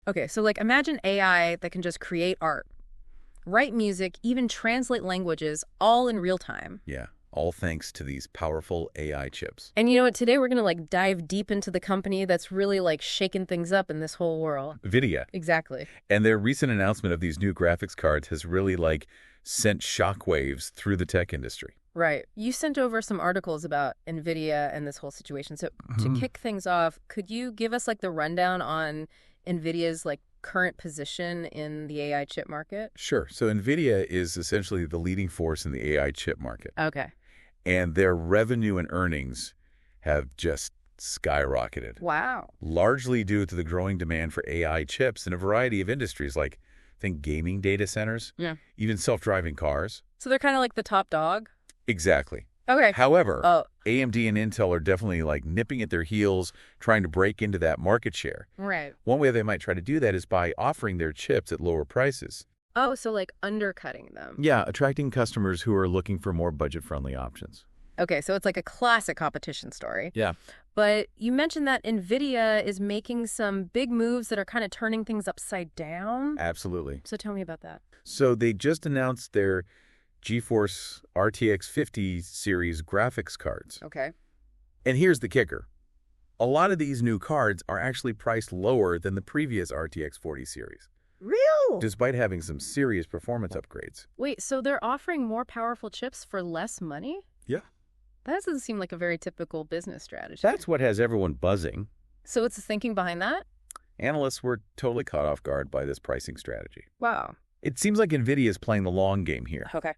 Okay, so like imagine AI that can just create art, write music, even translate languages all in real time. Yeah, all thanks to these powerful AI chips. And you know what? Today we're going to like dive deep into the company that's really like shaking things up in this whole world. Nvidia. Exactly. And their recent announcement of these new graphics cards has really sent shockwaves through the tech industry. Right. You sent over some articles about Nvidia and this whole situation. So to kick things off, could you give us like the rundown on Nvidia's like current position in the AI chip market? Sure. So Nvidia is essentially the leading force in the AI chip market. Okay. And their revenue and earnings have just skyrocketed. Wow. Largely due to the growing demand for AI chips in a variety of industries like, think gaming data centers, Yeah. even self-driving cars. So they're kind of like the top dog? Exactly. Okay. However, Oh, AMD and Intel are definitely nipping at their heels, trying to break into that market share. right. One way they might try to do that is by offering their chips at lower prices. Oh, so like undercutting them. Yeah, attracting customers who are looking for more budget-friendly options. Okay, so it's like a classic competition story. Yeah. But you mentioned that Nvidia is making some big moves that are kind of turning things upside down. Absolutely. So tell me about that. So they just announced their GeForce RTX 50 series graphics cards. Okay. And here's the kicker. A lot of these new cards are actually priced lower than the previous RTX 40 series, Real? despite having some serious performance upgrades. Wait, so they're offering more powerful chips for less money? Yeah. That doesn't seem like a very typical business strategy. That's what has everyone buzzing. So what's the thinking behind that? Analysts were totally caught off guard by this pricing strategy. Wow. It seems like Nvidia is playing the long game here. Okay.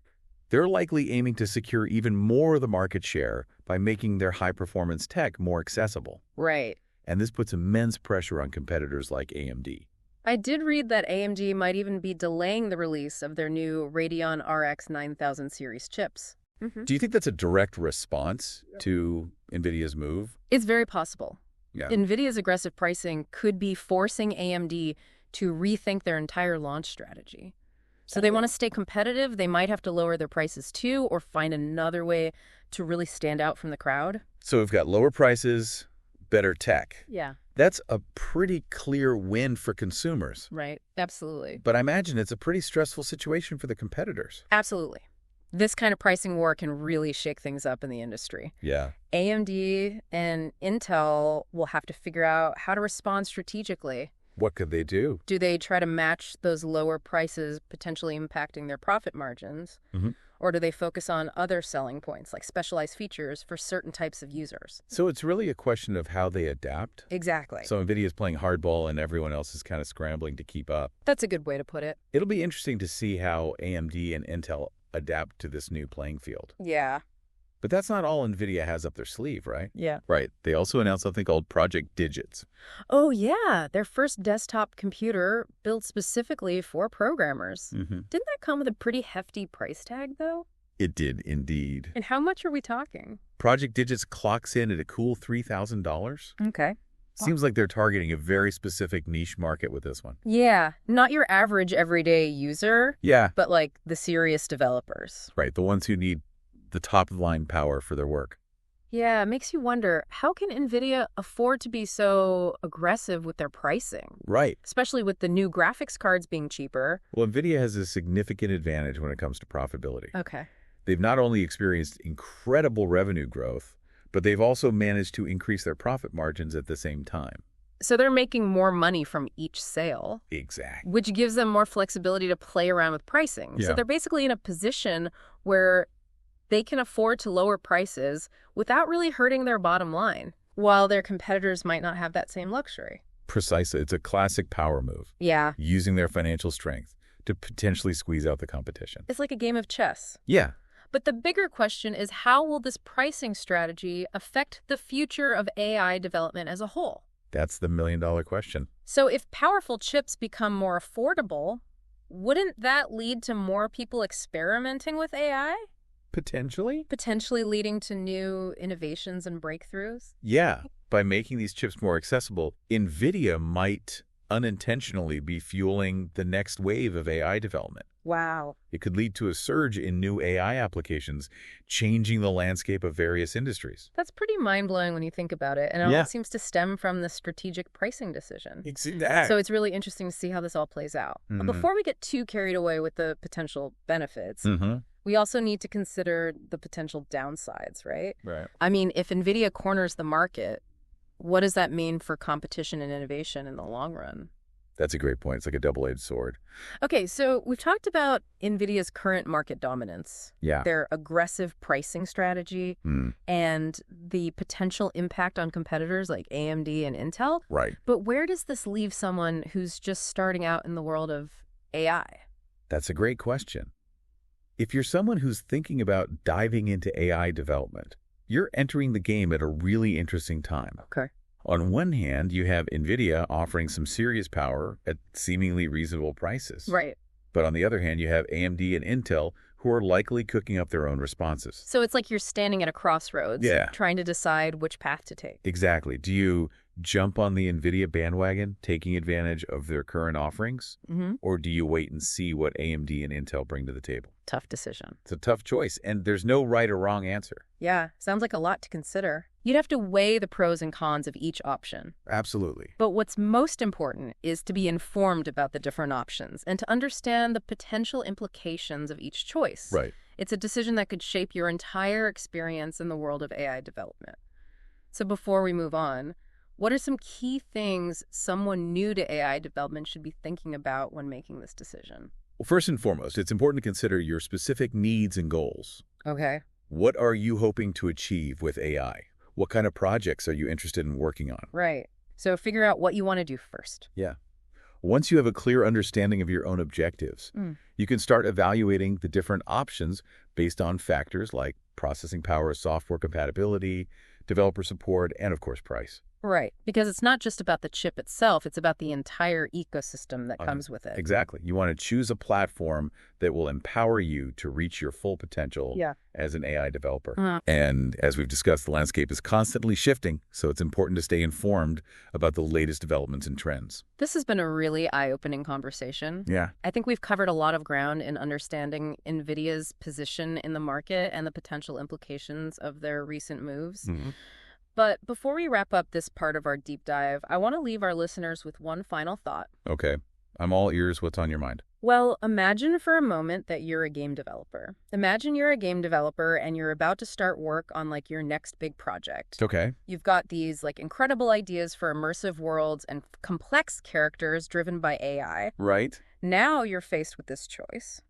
They're likely aiming to secure even more of the market share by making their high-performance tech more accessible. Right. And this puts immense pressure on competitors like AMD. I did read that AMD might even be delaying the release of their new Radeon RX 9000 series chips. Do you think that's a direct response to NVIDIA's move? It's very possible. Yeah. NVIDIA's aggressive pricing could be forcing AMD to rethink their entire launch strategy. So they want to stay competitive. They might have to lower their prices too, or find another way to really stand out from the crowd. So we've got lower prices, better tech. Yeah. That's a pretty clear win for consumers. Right. Absolutely. But I imagine it's a pretty stressful situation for the competitors. Absolutely. This kind of pricing war can really shake things up in the industry. Yeah. AMD and Intel will have to figure out how to respond strategically. What could they do? Do they try to match those lower prices, potentially impacting their profit margins? Or do they focus on other selling points, like specialized features for certain types of users? So it's really a question of how they adapt. Exactly. So NVIDIA is playing hardball and everyone else is kind of scrambling to keep up. That's a good way to put it. It'll be interesting to see how AMD and Intel adapt to this new playing field. Yeah. But that's not all NVIDIA has up their sleeve, right? Yeah. Right. They also announced something called Project Digits. Oh, yeah. Their first desktop computer built specifically for programmers. Didn't that come with a pretty hefty price tag, though? It did, indeed. And how much are we talking? Project Digits clocks in at a cool $3,000. Okay. Seems like they're targeting a very specific niche market with this one. Yeah. Not your average everyday user, Yeah. but like the serious developers. Right. The ones who need the top-of-the-line power for their work. Yeah, it makes you wonder, how can NVIDIA afford to be so aggressive with their pricing? Right. Especially with the new graphics cards being cheaper. Well, NVIDIA has a significant advantage when it comes to profitability. Okay. They've not only experienced incredible revenue growth, but they've also managed to increase their profit margins at the same time. So they're making more money from each sale. Exactly. Which gives them more flexibility to play around with pricing. Yeah. So they're basically in a position where they can afford to lower prices without really hurting their bottom line, while their competitors might not have that same luxury. Precisely. It's a classic power move. Yeah. Using their financial strength to potentially squeeze out the competition. It's like a game of chess. Yeah. But the bigger question is, how will this pricing strategy affect the future of AI development as a whole? That's the million-dollar question. So if powerful chips become more affordable, wouldn't that lead to more people experimenting with AI? Potentially? Potentially leading to new innovations and breakthroughs? Yeah. By making these chips more accessible, NVIDIA might unintentionally be fueling the next wave of AI development. Wow. It could lead to a surge in new AI applications, changing the landscape of various industries. That's pretty mind-blowing when you think about it, and it Yeah. all seems to stem from the strategic pricing decision. Exactly. So it's really interesting to see how this all plays out. But before we get too carried away with the potential benefits, we also need to consider the potential downsides, right? Right. I mean, if Nvidia corners the market, what does that mean for competition and innovation in the long run? That's a great point. It's like a double-edged sword. Okay, so we've talked about Nvidia's current market dominance, Yeah. their aggressive pricing strategy, and the potential impact on competitors like AMD and Intel. Right. But where does this leave someone who's just starting out in the world of AI? That's a great question. If you're someone who's thinking about diving into AI development, you're entering the game at a really interesting time. Okay. On one hand, you have Nvidia offering some serious power at seemingly reasonable prices. Right. But on the other hand, you have AMD and Intel who are likely cooking up their own responses. So it's like you're standing at a crossroads, Yeah. trying to decide which path to take. Exactly. Do you jump on the Nvidia bandwagon, taking advantage of their current offerings? Or do you wait and see what AMD and Intel bring to the table? Tough decision. It's a tough choice, and there's no right or wrong answer. Yeah, sounds like a lot to consider. You'd have to weigh the pros and cons of each option. Absolutely. But what's most important is to be informed about the different options and to understand the potential implications of each choice. Right. It's a decision that could shape your entire experience in the world of AI development. So before we move on, what are some key things someone new to AI development should be thinking about when making this decision? Well, first and foremost, it's important to consider your specific needs and goals. Okay. What are you hoping to achieve with AI? What kind of projects are you interested in working on? Right. So figure out what you want to do first. Yeah. Once you have a clear understanding of your own objectives, you can start evaluating the different options based on factors like processing power, software compatibility, developer support, and of course, price. Right. Because it's not just about the chip itself, it's about the entire ecosystem that comes with it. Exactly. You want to choose a platform that will empower you to reach your full potential as an AI developer. And as we've discussed, the landscape is constantly shifting, so it's important to stay informed about the latest developments and trends. This has been a really eye-opening conversation. Yeah. I think we've covered a lot of ground in understanding NVIDIA's position in the market and the potential implications of their recent moves. But before we wrap up this part of our deep dive, I want to leave our listeners with one final thought. Okay. I'm all ears. What's on your mind? Well, imagine for a moment that you're a game developer. Imagine you're a game developer and you're about to start work on like your next big project. Okay. You've got these like incredible ideas for immersive worlds and complex characters driven by AI. Right. Now you're faced with this choice.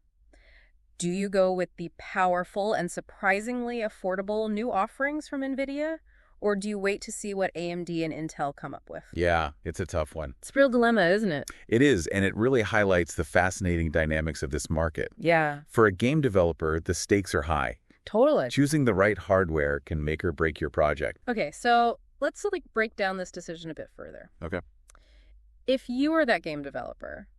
Do you go with the powerful and surprisingly affordable new offerings from NVIDIA? Or do you wait to see what AMD and Intel come up with? Yeah, it's a tough one. It's a real dilemma, isn't it? It is, and it really highlights the fascinating dynamics of this market. Yeah. For a game developer, the stakes are high. Totally. Choosing the right hardware can make or break your project. Okay, so let's like break down this decision a bit further. Okay. If you were that game developer,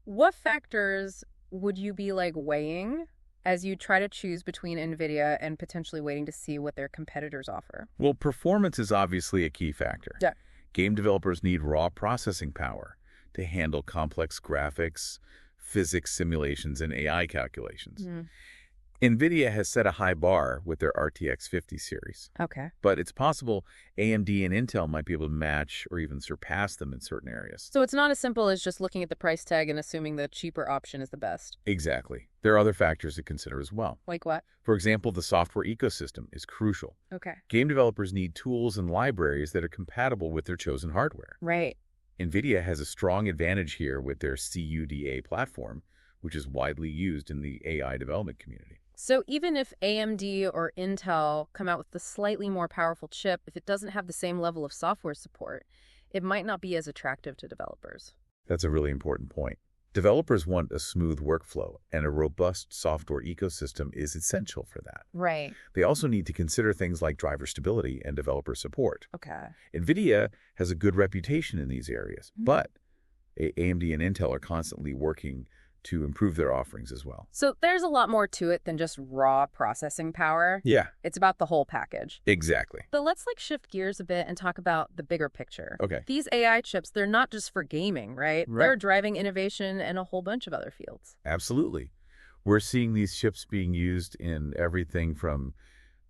what factors would you be like weighing as you try to choose between NVIDIA and potentially waiting to see what their competitors offer? Well, performance is obviously a key factor. Yeah. Game developers need raw processing power to handle complex graphics, physics simulations, and AI calculations. NVIDIA has set a high bar with their RTX 50 series. Okay. But it's possible AMD and Intel might be able to match or even surpass them in certain areas. So it's not as simple as just looking at the price tag and assuming the cheaper option is the best. Exactly. There are other factors to consider as well. Like what? For example, the software ecosystem is crucial. Okay. Game developers need tools and libraries that are compatible with their chosen hardware. Right. NVIDIA has a strong advantage here with their CUDA platform, which is widely used in the AI development community. So even if AMD or Intel come out with the slightly more powerful chip, if it doesn't have the same level of software support, it might not be as attractive to developers. That's a really important point. Developers want a smooth workflow, and a robust software ecosystem is essential for that. Right. They also need to consider things like driver stability and developer support. Okay. NVIDIA has a good reputation in these areas, but AMD and Intel are constantly working to improve their offerings as well. So there's a lot more to it than just raw processing power. Yeah. It's about the whole package. Exactly. But let's shift gears a bit and talk about the bigger picture. Okay. These AI chips, they're not just for gaming, right? They're driving innovation in a whole bunch of other fields. Absolutely. We're seeing these chips being used in everything from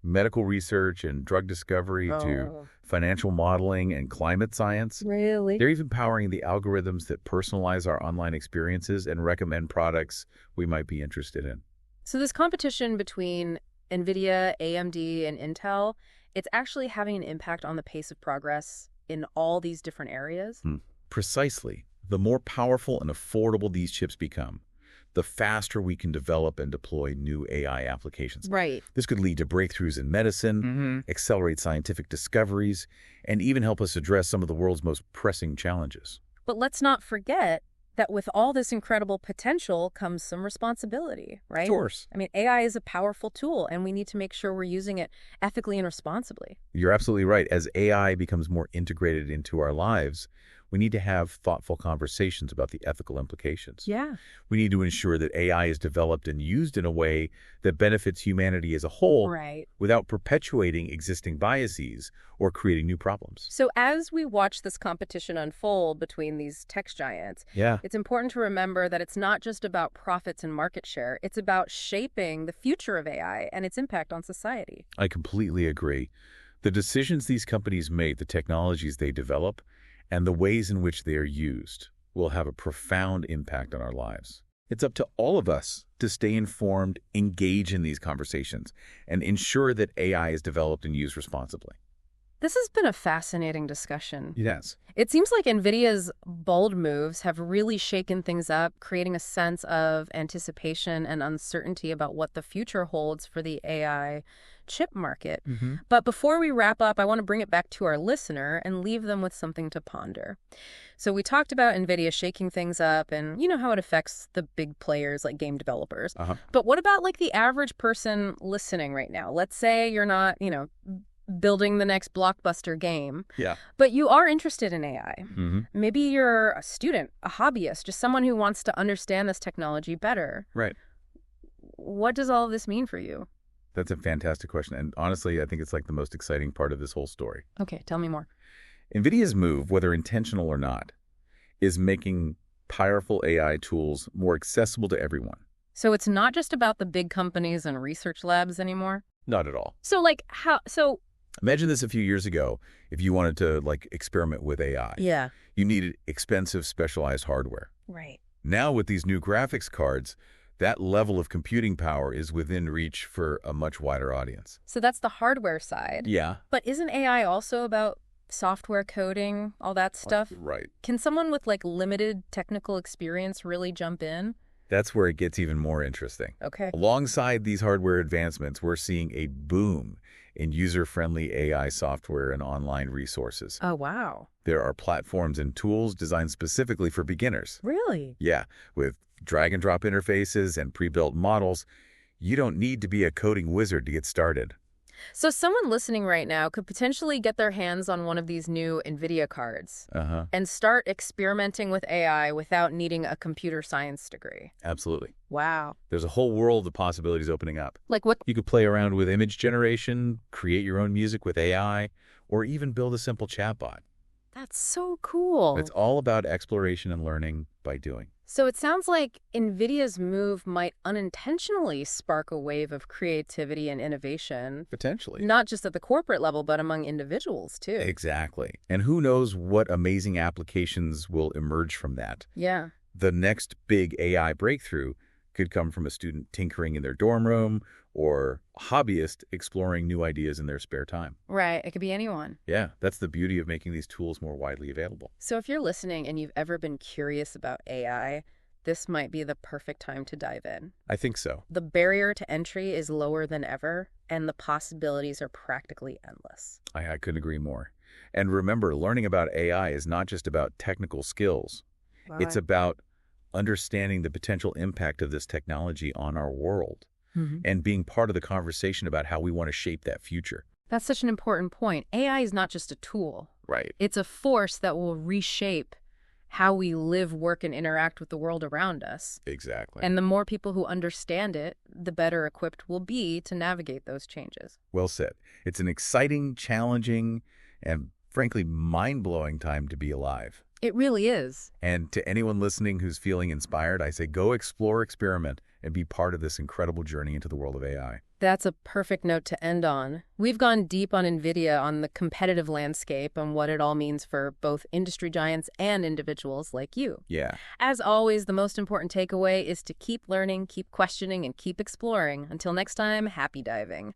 medical research and drug discovery to financial modeling and climate science. Really? They're even powering the algorithms that personalize our online experiences and recommend products we might be interested in. So this competition between Nvidia, AMD, and Intel, it's actually having an impact on the pace of progress in all these different areas? Precisely. The more powerful and affordable these chips become, the faster we can develop and deploy new AI applications. Right. This could lead to breakthroughs in medicine, accelerate scientific discoveries, and even help us address some of the world's most pressing challenges. But let's not forget that with all this incredible potential comes some responsibility, right? Of course. I mean, AI is a powerful tool, and we need to make sure we're using it ethically and responsibly. You're absolutely right. As AI becomes more integrated into our lives, we need to have thoughtful conversations about the ethical implications. Yeah. We need to ensure that AI is developed and used in a way that benefits humanity as a whole without perpetuating existing biases or creating new problems. So as we watch this competition unfold between these tech giants, it's important to remember that it's not just about profits and market share. It's about shaping the future of AI and its impact on society. I completely agree. The decisions these companies make, the technologies they develop, and the ways in which they are used will have a profound impact on our lives. It's up to all of us to stay informed, engage in these conversations, and ensure that AI is developed and used responsibly. This has been a fascinating discussion. Yes. It seems like NVIDIA's bold moves have really shaken things up, creating a sense of anticipation and uncertainty about what the future holds for the AI chip market. But before we wrap up, I want to bring it back to our listener and leave them with something to ponder. So we talked about NVIDIA shaking things up and you know how it affects the big players like game developers. But what about the average person listening right now? Let's say you're not, building the next blockbuster game. But you are interested in AI. Maybe you're a student, a hobbyist, just someone who wants to understand this technology better. Right. What does all of this mean for you? That's a fantastic question. And honestly, I think it's the most exciting part of this whole story. Okay, tell me more. NVIDIA's move, whether intentional or not, is making powerful AI tools more accessible to everyone. So it's not just about the big companies and research labs anymore? Not at all. So Imagine this a few years ago, if you wanted to experiment with AI. Yeah. You needed expensive, specialized hardware. Right. Now with these new graphics cards, that level of computing power is within reach for a much wider audience. So that's the hardware side. Yeah. But isn't AI also about software coding, all that stuff? Right. Can someone with limited technical experience really jump in? That's where it gets even more interesting. Okay. Alongside these hardware advancements, we're seeing a boom in user-friendly AI software and online resources. Oh, wow. There are platforms and tools designed specifically for beginners. Really? Yeah, with drag-and-drop interfaces and pre-built models. You don't need to be a coding wizard to get started. So someone listening right now could potentially get their hands on one of these new NVIDIA cards and start experimenting with AI without needing a computer science degree. Absolutely. Wow. There's a whole world of possibilities opening up. Like what? You could play around with image generation, create your own music with AI, or even build a simple chatbot. That's so cool. It's all about exploration and learning by doing. So it sounds like NVIDIA's move might unintentionally spark a wave of creativity and innovation. Potentially. Not just at the corporate level, but among individuals, too. Exactly. And who knows what amazing applications will emerge from that. Yeah. The next big AI breakthrough could come from a student tinkering in their dorm room or a hobbyist exploring new ideas in their spare time. Right. It could be anyone. Yeah, that's the beauty of making these tools more widely available. So if you're listening and you've ever been curious about AI, this might be the perfect time to dive in. I think so. The barrier to entry is lower than ever, and the possibilities are practically endless. I couldn't agree more. And remember, learning about AI is not just about technical skills. Right. It's about understanding the potential impact of this technology on our world and being part of the conversation about how we want to shape that future. That's such an important point. AI is not just a tool. Right. It's a force that will reshape how we live, work, and interact with the world around us. Exactly. And the more people who understand it, the better equipped we'll be to navigate those changes. Well said. It's an exciting, challenging, and frankly, mind-blowing time to be alive. It really is. And to anyone listening who's feeling inspired, I say go explore, experiment, and be part of this incredible journey into the world of AI. That's a perfect note to end on. We've gone deep on Nvidia, on the competitive landscape, and what it all means for both industry giants and individuals like you. Yeah. As always, the most important takeaway is to keep learning, keep questioning, and keep exploring. Until next time, happy diving.